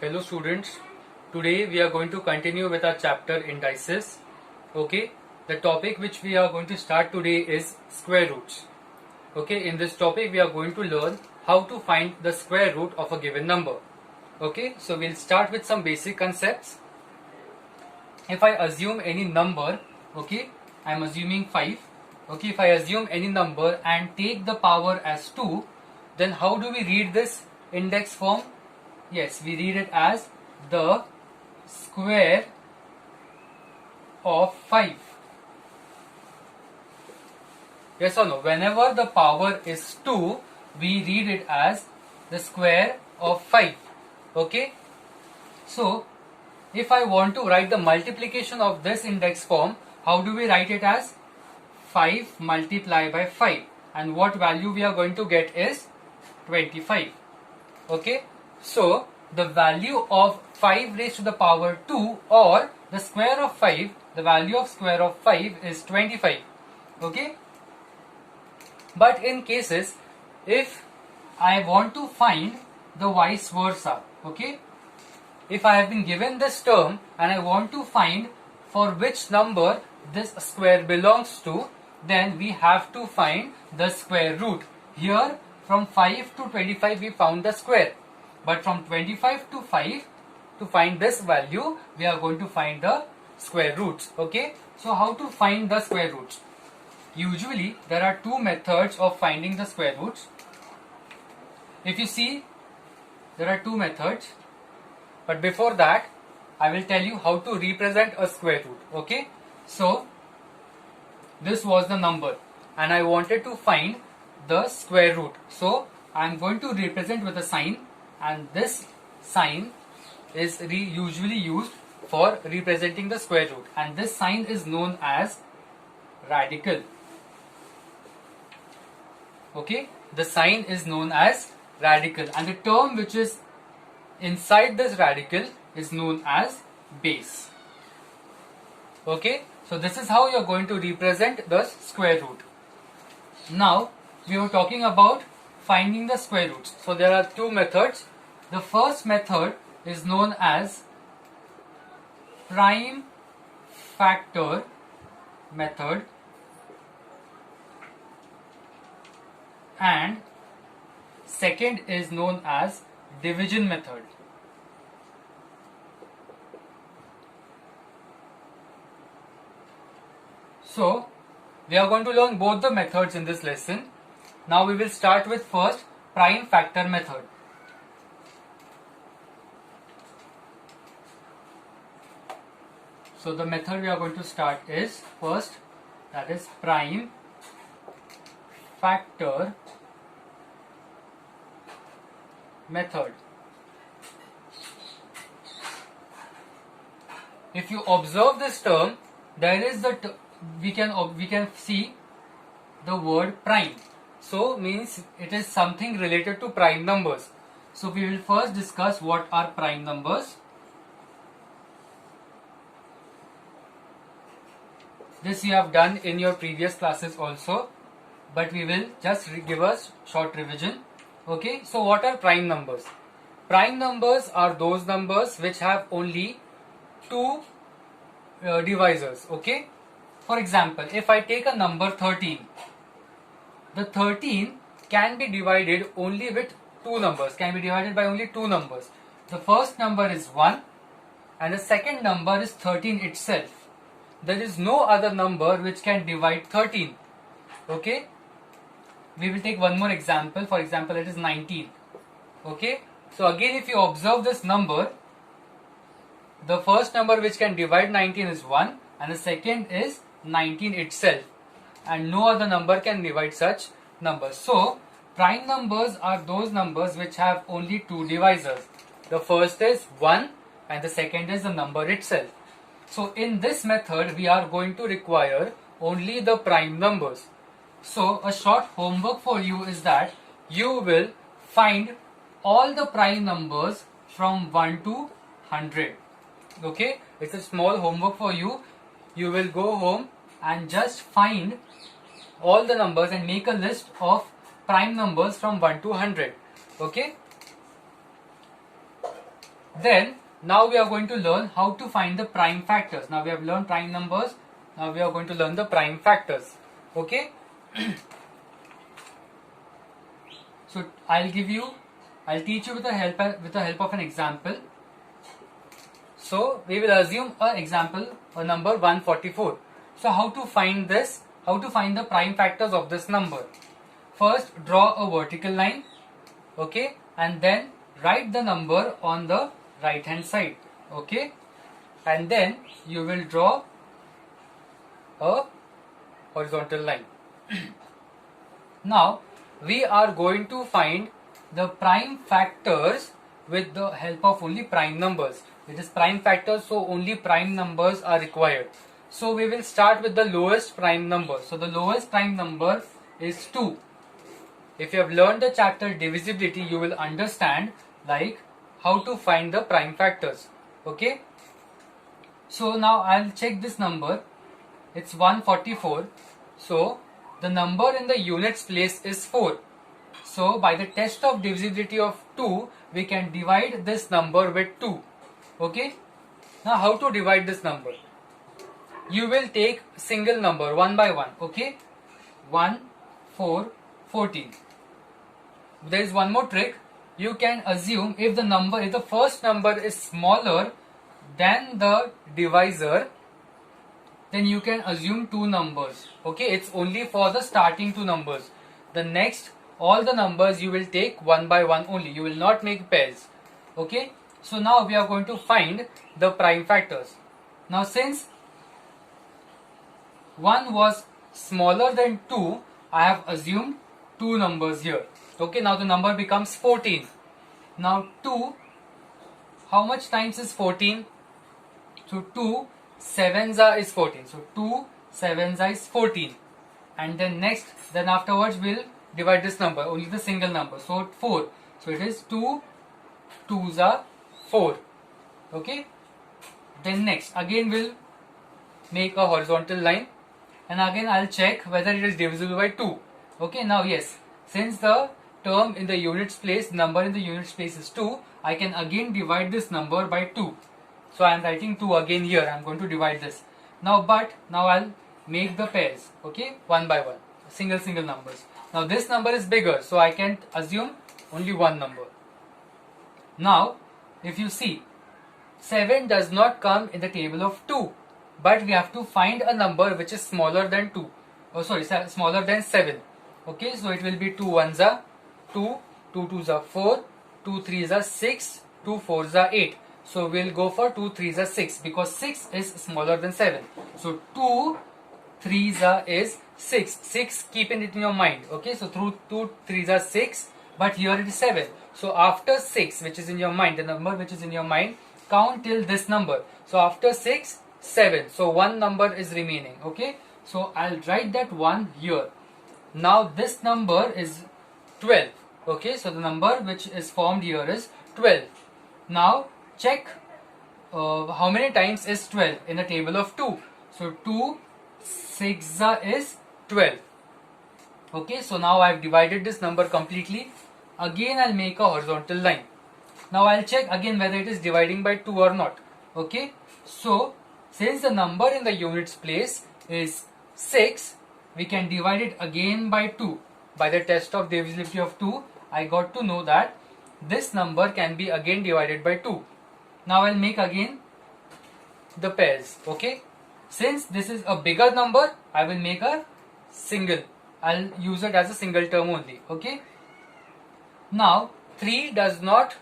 Hello students, today we are going to continue with our chapter indices. Okay, the topic which we are going to start today is square roots. Okay, in this topic we are going to learn how to find the square root of a given number. Okay, so we'll start with some basic concepts. If I assume any number, okay, I'm assuming 5. Okay, if I assume any number and take the power as 2, then how do we read this index form? Yes, we read it as the square of 5. Yes or no? Whenever the power is 2, we read it as the square of 5. Okay? So, if I want to write the multiplication of this index form, how do we write it as 5 multiplied by 5? And what value we are going to get is 25. Okay? So, the value of 5 raised to the power 2 or the square of 5, the value of square of 5 is 25. Okay? But in cases, if I want to find the vice versa, okay? If I have been given this term and I want to find for which number this square belongs to, then we have to find the square root. Here from 5 to 25 we found the square. But from 25 to 5, to find this value, we are going to find the square roots. Okay? So how to find the square roots? Usually there are two methods of finding the square roots. If you see, there are two methods. But before that, I will tell you how to represent a square root. Okay? So, this was the number and I wanted to find the square root. So, I am going to represent with a sign, and this sign is usually used for representing the square root, and this sign is known as radical. Okay? The sign is known as radical, and the term which is inside this radical is known as base. Okay, so this is how you are going to represent the square root. Now we were talking about finding the square roots. So there are two methods. The first method is known as prime factor method, and second is known as division method. So, we are going to learn both the methods in this lesson. Now we will start with first prime factor method. So the method we are going to start is first, that is prime factor method. If you observe this term, there is we can see the word prime. So means it is something related to prime numbers. So we will first discuss what are prime numbers. This you have done in your previous classes also, but we will just give us short revision. Okay, so what are prime numbers? Prime numbers are those numbers which have only two divisors. Okay, for example, if I take a number 13, the 13 can be divided only with two numbers, can be divided by only two numbers. The first number is 1 and the second number is 13 itself. There is no other number which can divide 13. Okay, we will take one more example. For example, it is 19. Okay, so again if you observe this number, the first number which can divide 19 is 1 and the second is 19 itself, and no other number can divide such numbers. So prime numbers are those numbers which have only two divisors. The first is 1 and the second is the number itself. So in this method we are going to require only the prime numbers. So a short homework for you is that you will find all the prime numbers from 1 to 100. Okay, it's a small homework for you. You will go home and just find all the numbers and make a list of prime numbers from 1 to 100. Okay, Then now we are going to learn how to find the prime factors. Now we have learned prime numbers. Now we are going to learn the prime factors. Okay. So I'll teach you with the help of an example. So we will assume an example, a number 144. So how to find this? How to find the prime factors of this number? First, draw a vertical line, okay, and then write the number on the right hand side, okay, and then you will draw a horizontal line. Now we are going to find the prime factors with the help of only prime numbers. It is prime factors, so only prime numbers are required. So we will start with the lowest prime number. So the lowest prime number is 2. If you have learned the chapter divisibility, you will understand like how to find the prime factors. Okay. So now I'll check this number. It's 144. So the number in the units place is 4. So by the test of divisibility of 2, we can divide this number with 2. Okay. Now how to divide this number? You will take single number one by one. Okay. 1, 4, 14. There is one more trick. You can assume if the first number is smaller than the divisor, then you can assume two numbers. Okay, it's only for the starting two numbers. The next, all the numbers you will take one by one only. You will not make pairs. Okay, so now we are going to find the prime factors. Now since 1 was smaller than 2, I have assumed two numbers here. Okay, now the number becomes 14. Now 2, how much times is 14? So 2 sevens is 14. So 2 sevens is 14. And then afterwards we'll divide this number, only the single number. So 4. So it is 2 2s are 4. Okay. Then next, again we'll make a horizontal line. And again I'll check whether it is divisible by 2. Okay, now yes, since the term in the units place, number in the units place is 2, I can again divide this number by 2. So I am writing 2 again here. I am going to divide this. Now I'll make the pairs, okay, one by one, single numbers. Now this number is bigger, so I can assume only one number. Now if you see, 7 does not come in the table of 2, but we have to find a number which is smaller than 2. Smaller than 7. Okay, so it will be 2 1s are 2, 2 2s are 4, 2 3s are 6, 2 4s are 8. So we'll go for 2 3s are 6 because 6 is smaller than 7. So 2 3s are is 6. 6, keep it in your mind. Okay, so through 2 3s are 6, but here it is 7. So after 6, which is in your mind, the number which is in your mind, count till this number. So after 6, 7. So one number is remaining. Okay, so I'll write that 1 here. Now this number is 12. Okay, so the number which is formed here is 12. Now check how many times is 12 in the table of 2. So 2 6 is 12. Okay, so now I have divided this number completely. Again I'll make a horizontal line. Now I'll check again whether it is dividing by 2 or not. Okay, so since the number in the units place is 6, we can divide it again by 2. By the test of divisibility of 2, I got to know that this number can be again divided by 2. Now I'll make again the pairs. Okay, since this is a bigger number, I will make a single. I'll use it as a single term only. Okay, now 3 does not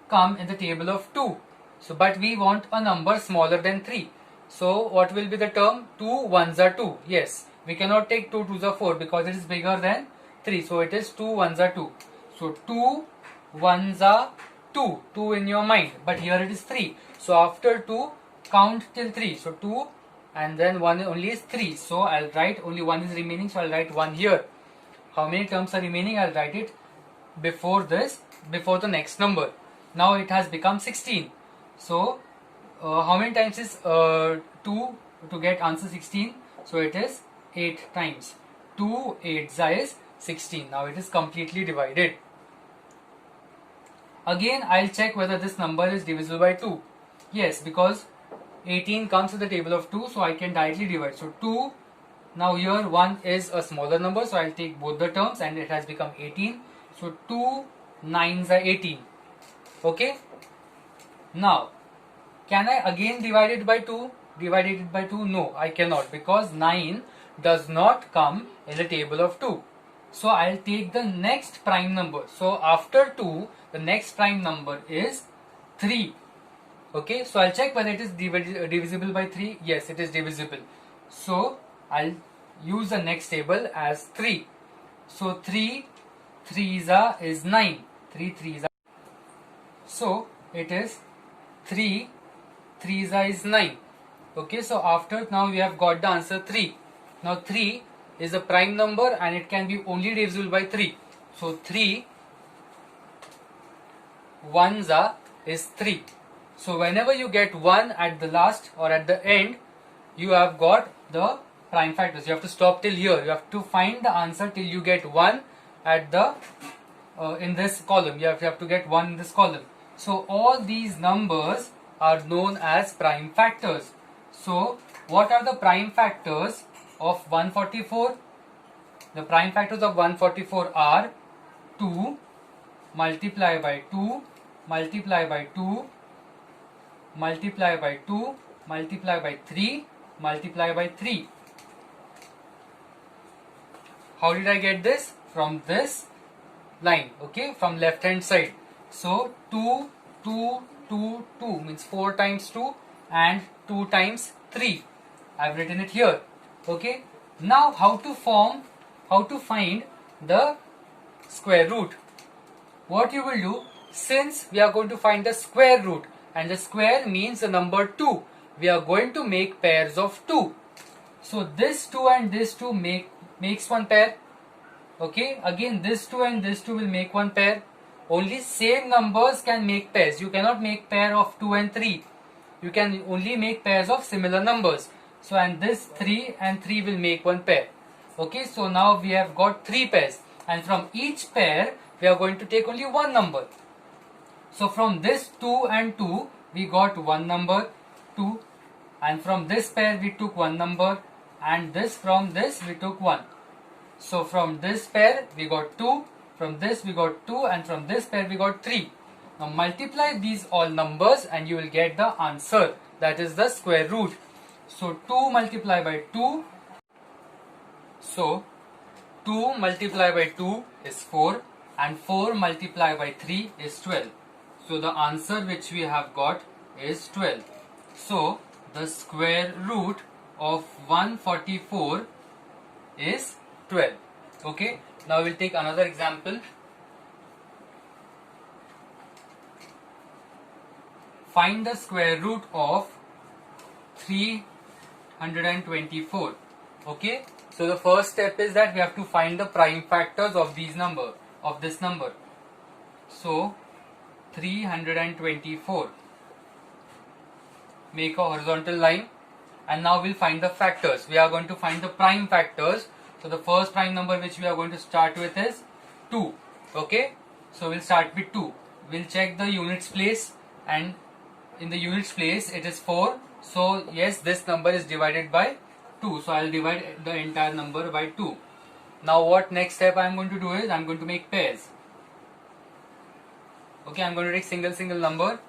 come in the table of 2. So but we want a number smaller than 3. So what will be the term? 2 1s are 2. Yes, we cannot take 2 2s are 4 because it is bigger than 3. So it is 2 1s are 2. So 2 1s are 2. 2 in your mind. But here it is 3. So after 2, count till 3. So 2 and then 1 only is 3. So I'll write only 1 is remaining. So I'll write 1 here. How many terms are remaining? I'll write it before the next number. Now it has become 16. So how many times is 2 to get answer 16? So it is 8 times. 2 8s is 16. Now it is completely divided. Again, I'll check whether this number is divisible by 2. Yes, because 18 comes to the table of 2, so I can directly divide. So 2, now here 1 is a smaller number, so I'll take both the terms and it has become 18. So 2 9s are 18. Okay. Now, can I again divide it by 2? Divide it by 2? No, I cannot, because 9 does not come in the table of 2. So I'll take the next prime number. So after 2, the next prime number is 3. Okay, so I'll check whether it is divisible by 3. Yes, it is divisible. So I'll use the next table as 3. So 3 3s is 9. 3 3s. So it is 3 3s is 9. Okay, so after now we have got the answer 3. Now 3 is a prime number and it can be only divisible by 3. So 3 1s is 3. So whenever you get 1 at the last or at the end, you have got the prime factors. You have to stop till here. You have to find the answer till you get 1 at the in this column. You have to get 1 in this column. So all these numbers are known as prime factors. So what are the prime factors of 144? The prime factors of 144 are 2 multiply by 2 multiply by 2 multiply by 2 multiply by 3 multiply by 3. How did I get this? From this line, okay, from left hand side. So 2 2 2 2 means 4 times 2 and 2 times 3. I've written it here. Okay. Now how to find the square root? What you will do, since we are going to find the square root and the square means the number 2, we are going to make pairs of 2. So this 2 and this 2 makes one pair. Okay, again this 2 and this 2 will make one pair. Only same numbers can make pairs. You cannot make pair of 2 and 3. You can only make pairs of similar numbers. So and this 3 and 3 will make one pair. Okay, so now we have got 3 pairs and from each pair we are going to take only one number. So from this 2 and 2 we got one number 2, and from this pair we took one number, and from this we took 1. So from this pair we got 2, from this we got 2, and from this pair we got 3. Now multiply these all numbers and you will get the answer, that is the square root. So 2 multiplied by 2, so 2 multiplied by 2 is 4 and 4 multiplied by 3 is 12. So the answer which we have got is 12. So the square root of 144 is 12. Okay. Now we'll take another example. Find the square root of 324. Okay. So the first step is that we have to find the prime factors of this number. So 324. Make a horizontal line, and now we'll find the factors. We are going to find the prime factors. So the first prime number which we are going to start with is 2. Okay. So we'll start with 2. We'll check the units place, and in the units place it is 4. So yes, this number is divided by 2. So I'll divide the entire number by 2. Now what next step I am going to do is I am going to make pairs. Okay, I am going to take single number.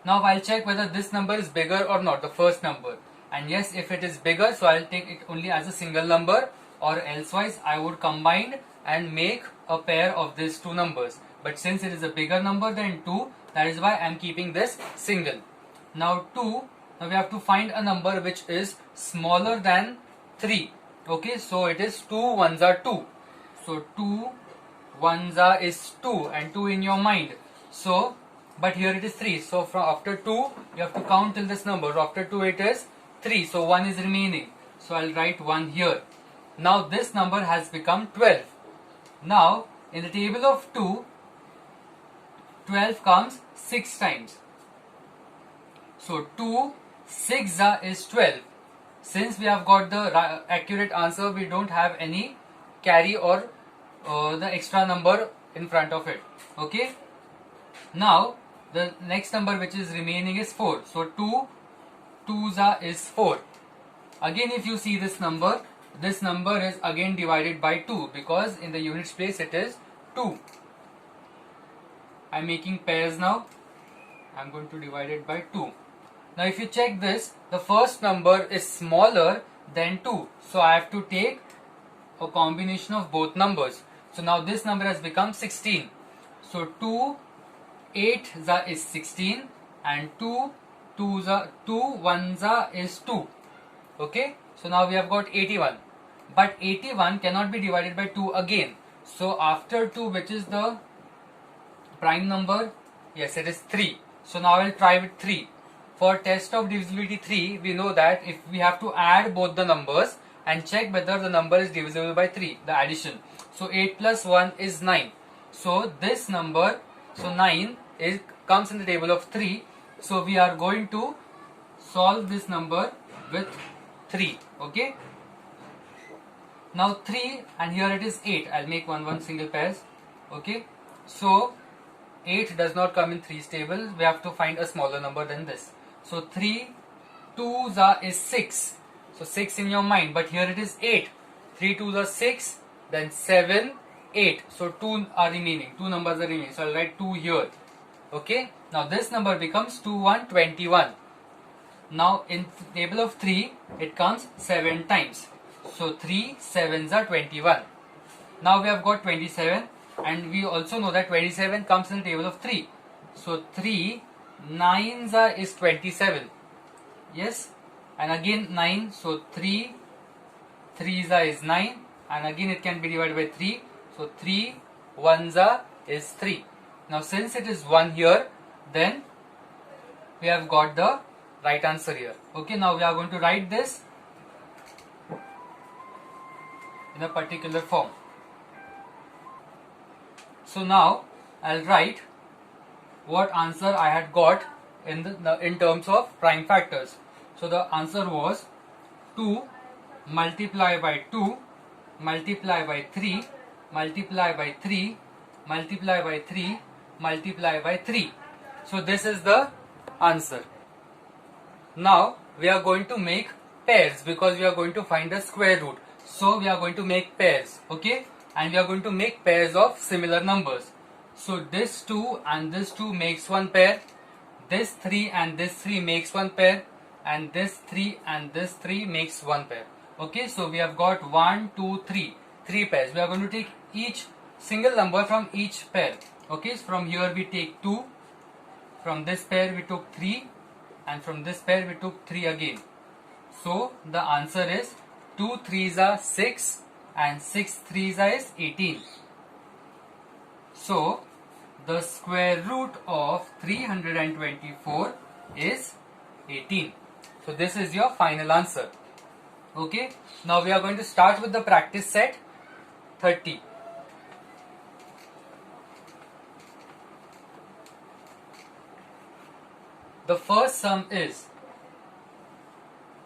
Now I'll check whether this number is bigger or not, the first number. And yes, if it is bigger, so I'll take it only as a single number, or elsewise I would combine and make a pair of these two numbers. But since it is a bigger number than 2, that is why I am keeping this single. Now 2, now we have to find a number which is smaller than 3. Okay, so it is 2 ones are 2. So 2 ones are is 2, and 2 in your mind. So, but here it is 3. So from after 2, you have to count till this number. After 2 it is 3. So 1 is remaining. So I'll write 1 here. Now this number has become 12. Now in the table of 2, 12 comes 6 times. So 2 6 is 12. Since we have got the accurate answer, we don't have any carry or the extra number in front of it. Okay. Now the next number which is remaining is 4. So 2 2s is 4. Again, if you see this number is again divided by 2 because in the units place it is 2. I'm making pairs now. I'm going to divide it by 2. Now if you check this, the first number is smaller than 2. So I have to take a combination of both numbers. So now this number has become 16. So 2 8 is 16 and 2 1 is 2. Okay, so now we have got 81. But 81 cannot be divided by 2 again. So after 2, which is the prime number? Yes, it is 3. So now I will try with 3. For test of divisibility 3, we know that if we have to add both the numbers and check whether the number is divisible by 3, the addition. So 8 plus 1 is 9. So this number, so 9 comes in the table of 3. So we are going to solve this number with 3. Okay. Now 3 and here it is 8. I'll make one single pairs. Okay. So 8 does not come in 3's table. We have to find a smaller number than this. So 3 2s is 6. So 6 in your mind, but here it is 8. 3 2s are 6, then 7, 8. So 2 are remaining. 2 numbers are remaining. So I'll write 2 here. Okay. Now this number becomes 2 1 21. Now in table of 3, it comes 7 times. So 3 7s are 21. Now we have got 27, and we also know that 27 comes in the table of 3. So 3 9s is 27. Yes, and again 9. So 3 3s is 9, and again it can be divided by 3. So 3 1s is 3. Now since it is 1 here, then we have got the right answer here. Okay, now we are going to write this in a particular form. So now I'll write what answer I had got in terms of prime factors. So the answer was 2 multiply by 2 multiply by 3 multiply by 3 multiply by 3 multiply by 3. So this is the answer. Now we are going to make pairs because we are going to find the square root. So we are going to make pairs. Okay, and we are going to make pairs of similar numbers. So this 2 and this 2 makes one pair, this 3 and this 3 makes one pair, and this 3 and this 3 makes one pair. Okay, so we have got 1 2 3 pairs. We are going to take each single number from each pair. Okay, so from here we take 2, from this pair we took 3, and from this pair we took 3 again. So the answer is 2 3s are 6 and 6 3s is 18. So the square root of 324 is 18. So this is your final answer. Okay, now we are going to start with the practice set 30. The first sum is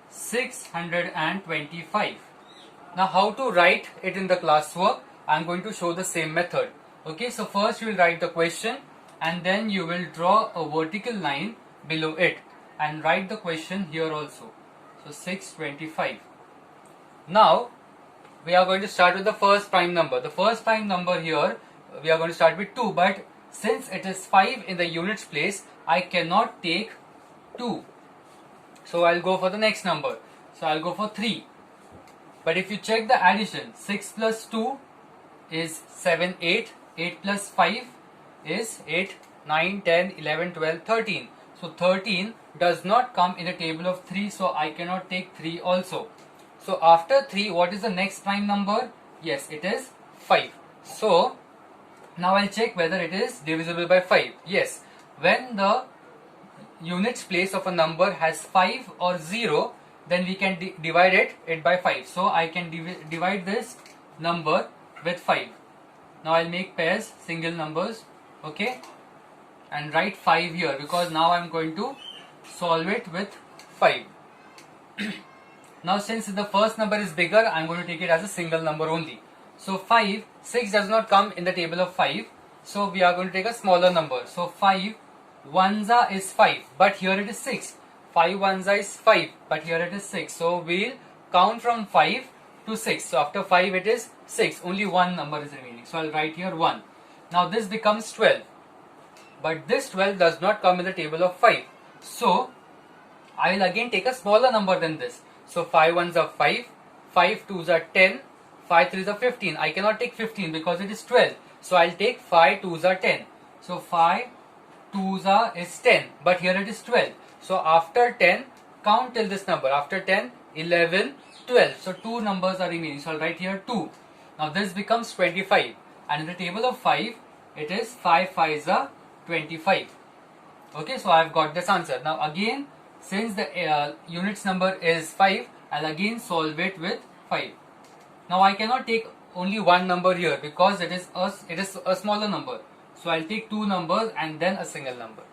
625. Now how to write it in the classwork? I am going to show the same method. Okay, so first you will write the question and then you will draw a vertical line below it and write the question here also. So 625. Now we are going to start with the first prime number. The first prime number here we are going to start with 2, but since it is 5 in the units place, I cannot take 2. So I'll go for the next number. So I'll go for 3. But if you check the addition, 6 plus 2 is 7, 8. 8 plus 5 is 8, 9, 10, 11, 12, 13. So 13 does not come in a table of 3, so I cannot take 3 also. So after 3, what is the next prime number? Yes, it is 5. So now I'll check whether it is divisible by 5. Yes, when the units place of a number has 5 or 0, then we can divide it by 5. So I can divide this number with 5. Now I'll make pairs, single numbers, okay, and write 5 here because now I'm going to solve it with 5. Now since the first number is bigger, I'm going to take it as a single number only. So 5, 6 does not come in the table of 5. So we are going to take a smaller number. So 5 ones is 5, but here it is 6. 5 ones is 5, but here it is 6. So we'll count from 5 to 6. So after 5 it is 6. Only one number is remaining. So I'll write here 1. Now this becomes 12. But this 12 does not come in the table of 5. So I will again take a smaller number than this. So 5 ones are 5, 5 twos are 10, 5 threes are 15. I cannot take 15 because it is 12. So I'll take 5 twos are 10. So 5 twos are is 10, but here it is 12. So after 10, count till this number. After 10, 11, 12. So 2 numbers are remaining. So I'll write here 2. Now this becomes 25. And in the table of 5, it is 5 5s are 25. Okay, so I've got this answer. Now again, since the units number is 5, I'll again solve it with 5. Now I cannot take only one number here because it is a smaller number. So I'll take two numbers and then a single number.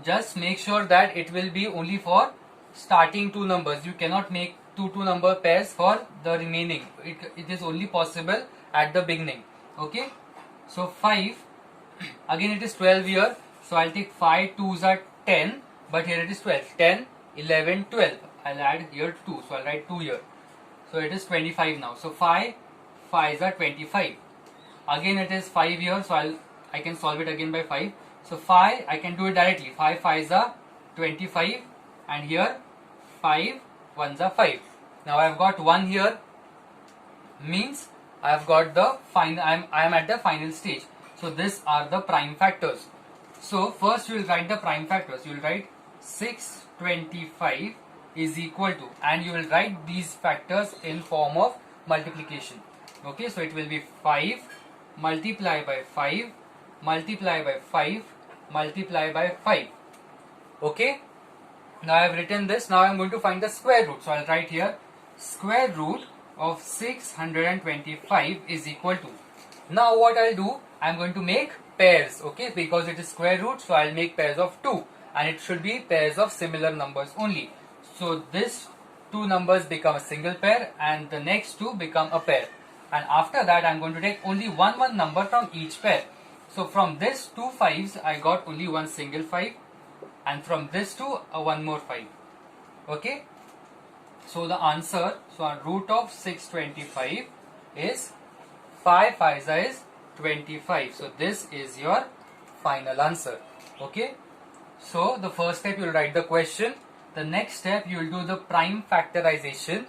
Just make sure that it will be only for starting two numbers. You cannot make two number pairs for the remaining. It is only possible at the beginning. Okay. So 5, again it is 12 here. So I'll take 5 twos are 10, but here it is 12. 10, 11, 12. I'll add here 2. So I'll write 2 here. So it is 25 now. So 5 5s are 25. Again it is 5 here. So I can solve it again by 5. So 5, I can do it directly. 5 5s are 25, and here 5 1s are 5. Now I have got 1 here, means I have got the final. I am at the final stage. So these are the prime factors. So first you will write the prime factors. You will write 625 is equal to, and you will write these factors in form of multiplication. Okay, so it will be 5 multiply by 5 multiply by 5 multiply by 5. Okay, now I have written this. Now I am going to find the square root. So I will write here square root of 625 is equal to. Now what I will do, I am going to make pairs. Okay, because it is square root, so I will make pairs of 2, and it should be pairs of similar numbers only. So this two numbers become a single pair and the next two become a pair. And after that I am going to take only one number from each pair. So from this 2 5s I got only one single 5, and from this 2 one more 5. Okay. So the answer, so our root of 625 is 5 5s is 25. So this is your final answer. Okay. So the first step you will write the question. The next step you will do the prime factorization.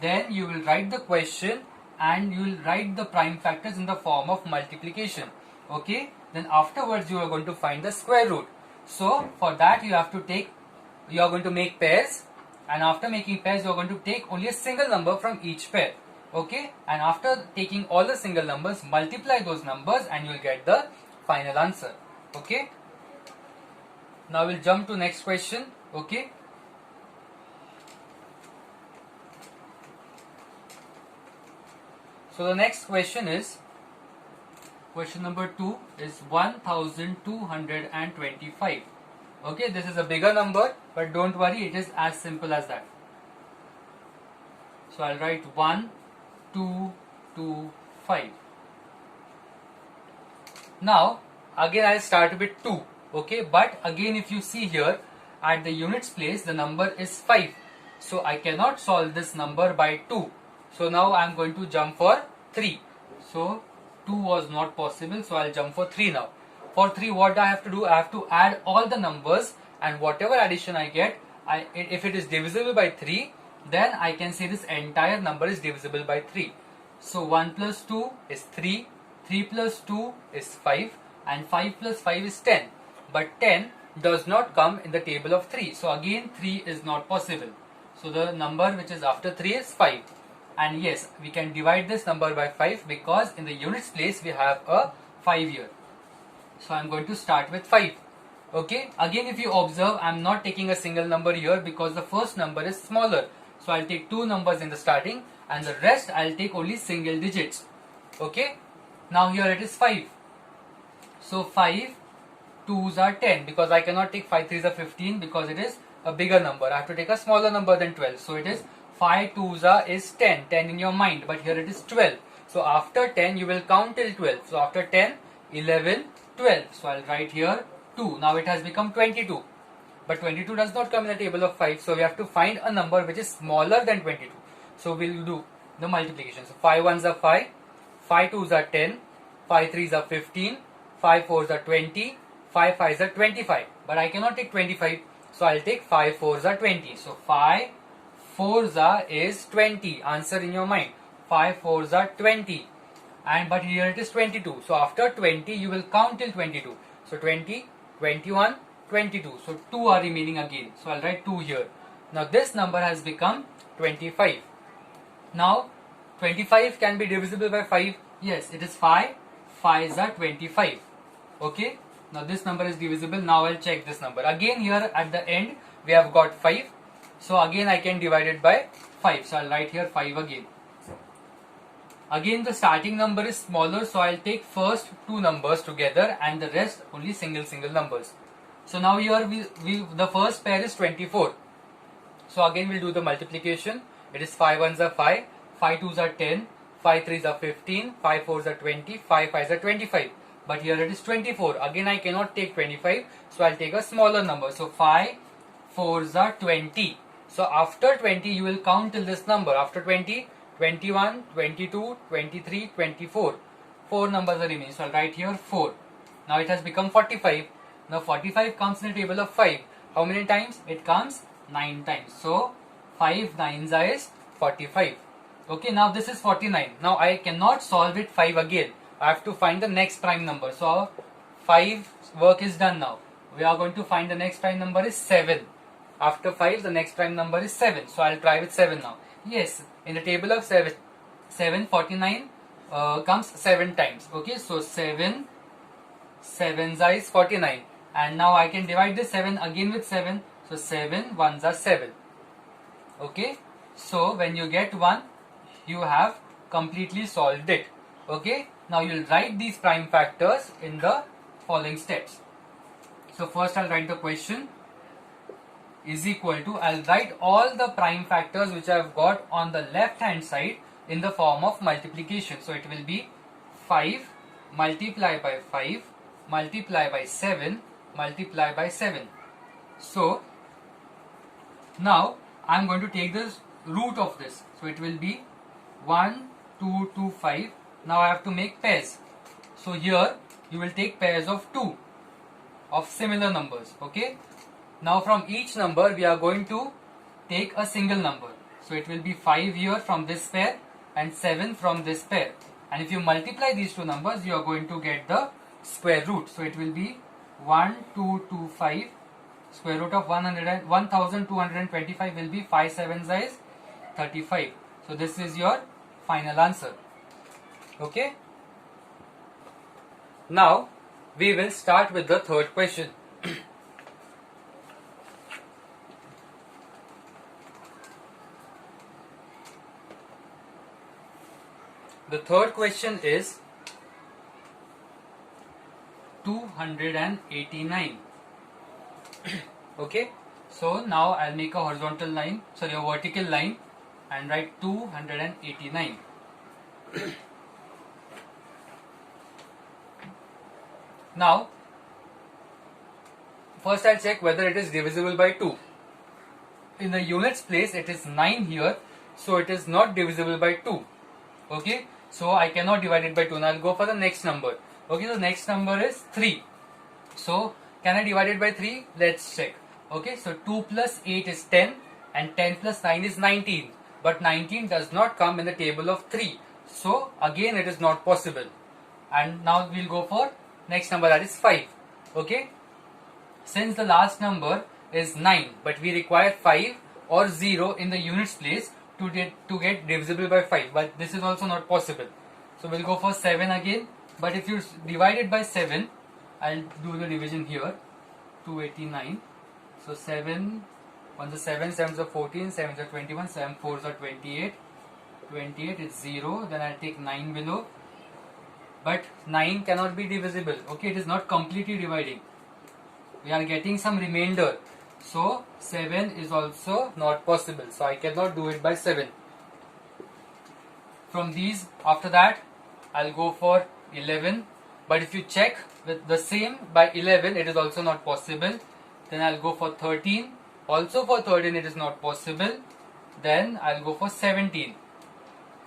Then you will write the question and you will write the prime factors in the form of multiplication. Okay. Then afterwards you are going to find the square root. So for that you are going to make pairs, and after making pairs you are going to take only a single number from each pair. Okay. And after taking all the single numbers, multiply those numbers and you will get the final answer. Okay. Now we'll jump to next question. Okay. So the next question is, question number 2 is 1225. Okay, this is a bigger number, but don't worry, it is as simple as that. So I'll write 1225. Now again I'll start with 2. Okay, but again if you see here at the units place the number is 5. So I cannot solve this number by 2. So now I am going to jump for 3. So 2 was not possible, so I'll jump for 3 now. For 3 what I have to do, I have to add all the numbers, and whatever addition I get, if it is divisible by 3, then I can say this entire number is divisible by 3. So 1 plus 2 is 3, 3 plus 2 is 5, and 5 plus 5 is 10. But 10 does not come in the table of 3. So again 3 is not possible. So the number which is after 3 is 5. And yes, we can divide this number by 5 because in the units place we have a 5 here. So I am going to start with 5. Okay, again if you observe, I am not taking a single number here because the first number is smaller. So I'll take two numbers in the starting, and the rest I'll take only single digits. Okay, now here it is 5. So 5 2s are 10, because I cannot take 5 3s are 15 because it is a bigger number. I have to take a smaller number than 12. So it is 5 2s are is 10 in your mind, but here it is 12. So after 10 you will count till 12. So after 10, 11, 12. So I'll write here 2. Now it has become 22. But 22 does not come in the table of 5. So we have to find a number which is smaller than 22. So we'll do the multiplication. So 5 ones are 5, 5 twos are 10, 5 threes are 15, 5 fours are 20, 5 fives are 25. But I cannot take 25. So I'll take 5 fours are 20. So 5 fours are is 20. Answer in your mind. 5 fours are 20. But here it is 22. So after 20 you will count till 22. So 20, 21, 22. So 2 are remaining again. So I'll write 2 here. Now this number has become 25. Now 25 can be divisible by 5. Yes, it is 5. 5s are 25. Okay. Now this number is divisible. Now I'll check this number. Again here at the end we have got 5. So again I can divide it by 5. So I'll write here 5 again. Again the starting number is smaller, so I'll take first two numbers together and the rest only single numbers. So now here the first pair is 24. So again we'll do the multiplication. It is 5 ones are 5, 5 twos are 10, 5 threes are 15, 5 fours are 20, 5 fives are 25. But here it is 24. Again I cannot take 25, so I'll take a smaller number. So 5 fours are 20. So after 20 you will count till this number. After 20, 21, 22, 23, 24. 4 numbers are remaining. So I'll write here 4. Now it has become 45. Now 45 comes in the table of 5. How many times? It comes 9 times. So 5 nines is 45. Okay, now this is 49. Now I cannot solve it 5 again. I have to find the next prime number. So our 5 work is done now. We are going to find the next prime number is 7. After 5, the next prime number is 7. So I'll try with 7 now. Yes, in the table of 7, 49 comes 7 times. Okay, so 7 sevens is 49. And now I can divide this 7 again with 7. So 7 ones are 7. Okay, so when you get 1, you have completely solved it. Okay, now you'll write these prime factors in the following steps. So first I'll write the question is equal to, I'll write all the prime factors which I've got on the left hand side in the form of multiplication. So it will be 5 multiplied by 5 multiplied by 7 multiplied by 7. So now I'm going to take the root of this. So it will be 1, 2, 2, 5. Now I have to make pairs. So here you will take pairs of 2 of similar numbers. Okay. Now from each number we are going to take a single number. So it will be 5 here from this pair and 7 from this pair. And if you multiply these two numbers, you are going to get the square root. So it will be 1225. Square root of 1225 will be 5 sevens is 35. So this is your final answer. Okay. Now we will start with the third question. The third question is 289. Okay, so now I'll make a horizontal line, sorry, a vertical line, and write 289. Now first I'll check whether it is divisible by 2. In the units place it is 9 here, so it is not divisible by 2. Okay, so I cannot divide it by 2. Now I'll go for the next number. Okay, the next number is 3. So can I divide it by 3? Let's check. Okay, so 2 plus 8 is 10 and 10 plus 9 is 19. But 19 does not come in the table of 3. So again it is not possible. And now we'll go for next number, that is 5. Okay, since the last number is 9 but we require 5 or 0 in the units place to get divisible by 5, but this is also not possible. So we'll go for 7 again. But if you divide it by 7, I'll do the division here. 289. So 7, 1 is 7, 7 is 14, 7 is 21, 7 4s are 28. 28 is 0. Then I'll take 9 below. But 9 cannot be divisible. Okay, it is not completely dividing. We are getting some remainder. So 7 is also not possible. So I cannot do it by 7. From these, after that, I'll go for 11. But if you check with the same by 11, it is also not possible. Then I'll go for 13. Also for 13, it is not possible. Then I'll go for 17.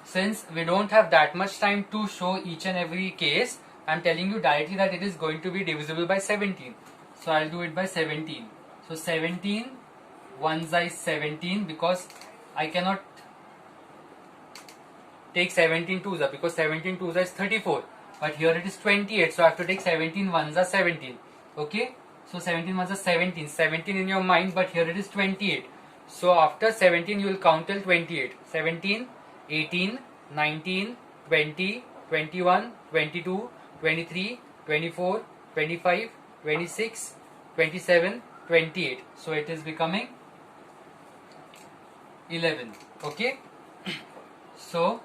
Since we don't have that much time to show each and every case, I'm telling you directly that it is going to be divisible by 17. So I'll do it by 17. So 17 ones is 17, because I cannot take 17 twos are, because 17 twos is 34. But here it is 28. So I have to take 17 ones are 17. Okay. So 17 ones are 17. 17 in your mind, but here it is 28. So after 17 you will count till 28. 17, 18, 19, 20, 21, 22, 23, 24, 25, 26, 27, 28. So it is becoming 11. Okay. So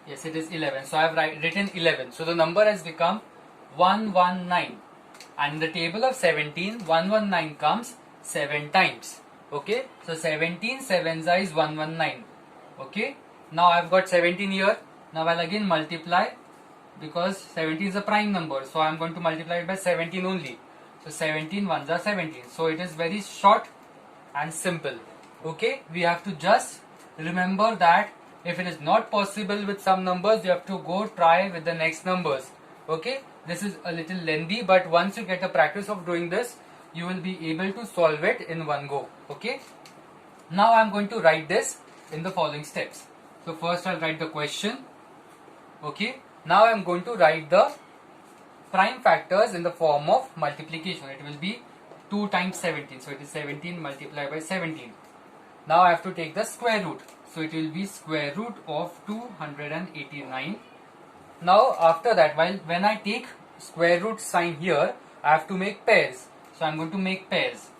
yes, it is 11. So I have written 11. So the number has become 119. And in the table of 17, 119 comes 7 times. Okay. So 17 sevens is 119. Okay. Now I have got 17 here. Now I'll again multiply, because 17 is a prime number. So I am going to multiply it by 17 only. So 17 ones are 17. So it is very short and simple. Okay. We have to just remember that if it is not possible with some numbers, you have to go try with the next numbers. Okay. This is a little lengthy, but once you get a practice of doing this, you will be able to solve it in one go. Okay. Now I am going to write this in the following steps. So first I'll write the question. Okay. Now I am going to write the prime factors in the form of multiplication. It will be 2 times 17. So it is 17 multiplied by 17. Now I have to take the square root. So it will be square root of 289. Now after that, when I take square root sign here, I have to make pairs. So I am going to make pairs.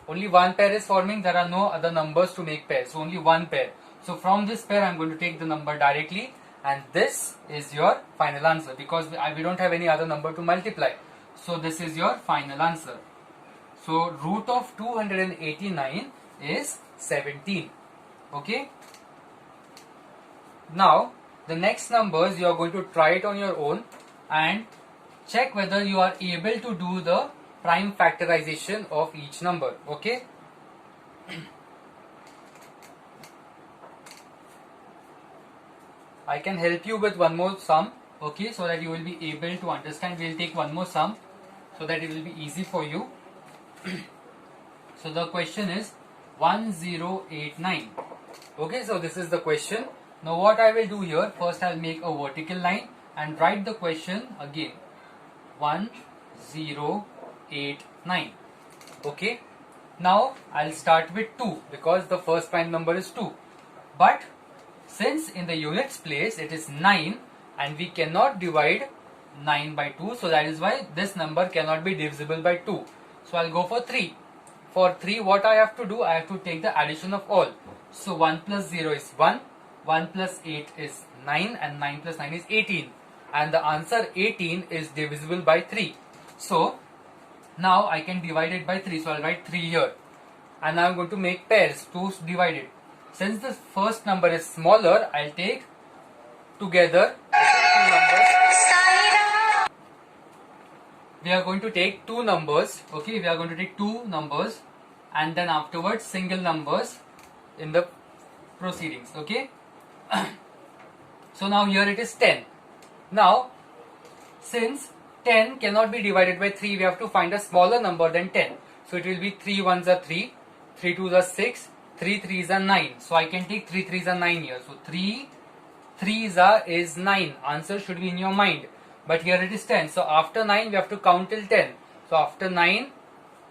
Only one pair is forming. There are no other numbers to make pairs. So only one pair. So from this pair, I am going to take the number directly. And this is your final answer, because we don't have any other number to multiply. So this is your final answer. So root of 289 is 17. Okay. Now the next numbers you are going to try it on your own and check whether you are able to do the prime factorization of each number. Okay. I can help you with one more sum. Okay, so that you will be able to understand. We will take one more sum so that it will be easy for you. So the question is 1089. Okay, so this is the question. Now what I will do here, first I will make a vertical line and write the question again. 1089. Okay. Now I'll start with 2, because the first prime number is 2. But since in the units place it is 9 and we cannot divide 9 by 2, so that is why this number cannot be divisible by 2. So I'll go for 3. For 3, what I have to do, I have to take the addition of all. So 1 plus 0 is 1, 1 plus 8 is 9, and 9 plus 9 is 18. And the answer 18 is divisible by 3. So now I can divide it by 3. So I'll write 3 here. And now I'm going to make pairs, 2 divided. Since the first number is smaller, I'll take together 2 numbers. We are going to take 2 numbers. Okay, we are going to take 2 numbers and then afterwards single numbers in the proceedings. Okay. So now here it is 10. Now since 10 cannot be divided by 3, we have to find a smaller number than 10. So it will be 3 ones are 3, 3 twos are 6, 3 threes are 9. So I can take 3 threes are 9 here. So 3 threes are is 9. Answer should be in your mind. But here it is 10. So after 9 we have to count till 10. So after 9,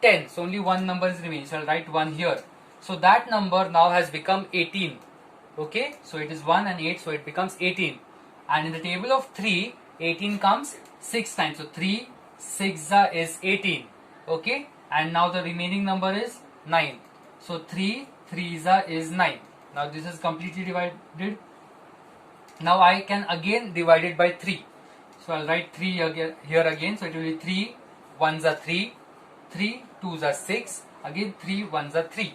10. So only one number is remaining. So I'll write 1 here. So that number now has become 18. Okay. So it is 1 and 8. So it becomes 18. And in the table of 3, 18 comes 6 times. So 3 6 is 18. Okay. And now the remaining number is 9. So 3 3 is 9. Now this is completely divided. Now I can again divide it by 3. So I'll write 3 here again. So it will be 3 1s are 3, 3 2s are 6, again 3 1s are 3.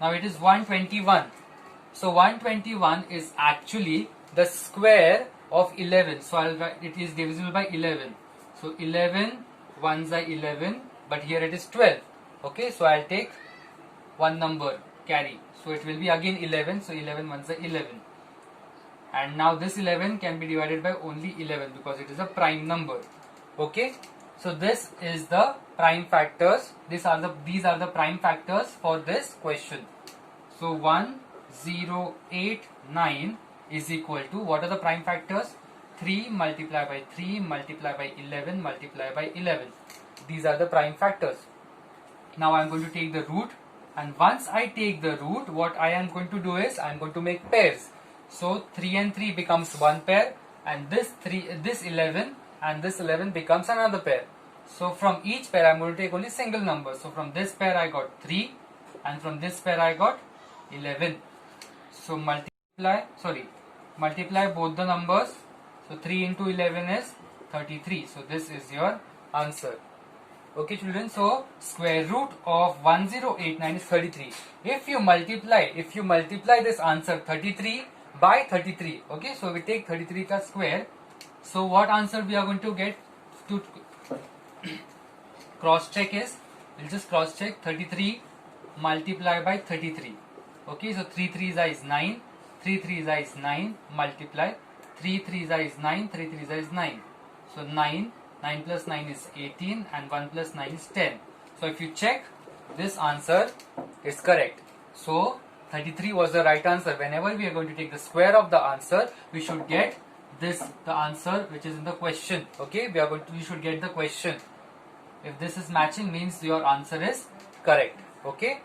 Now it is 121. So 121 is actually the square of 11. So I'll write it is divisible by 11. So 11 1s are 11, but here it is 12. Okay, so I'll take one number carry. So it will be again 11. So 11 1s are 11. And now this 11 can be divided by only 11 because it is a prime number. Okay, so this is the prime factors. These are the prime factors for this question. So 1089 is equal to, what are the prime factors? 3 multiplied by 3 multiplied by 11 multiplied by 11. These are the prime factors. Now I am going to take the root, and once I take the root, what I am going to do is I am going to make pairs. So 3 and 3 becomes one pair, and this 11 and this 11 becomes another pair. So from each pair I am going to take only single number. So from this pair I got 3, and from this pair I got 11. So multiply both the numbers. So 3 into 11 is 33. So this is your answer. Okay children, so square root of 1089 is 33. If you multiply this answer 33 by 33, okay, so we take 33 as square. So what answer we are going to get? To cross check is, we'll just cross check 33 multiply by 33. Okay, so 3 3 is 9, 3 3 is 9, multiply 3 3 is 9, 3 3 is 9. So 9 plus 9 is 18, and 1 plus 9 is 10. So if you check, this answer is correct. So 33 was the right answer. Whenever we are going to take the square of the answer, we should get the answer which is in the question. Okay, we should get the question. If this is matching, means your answer is correct. Okay.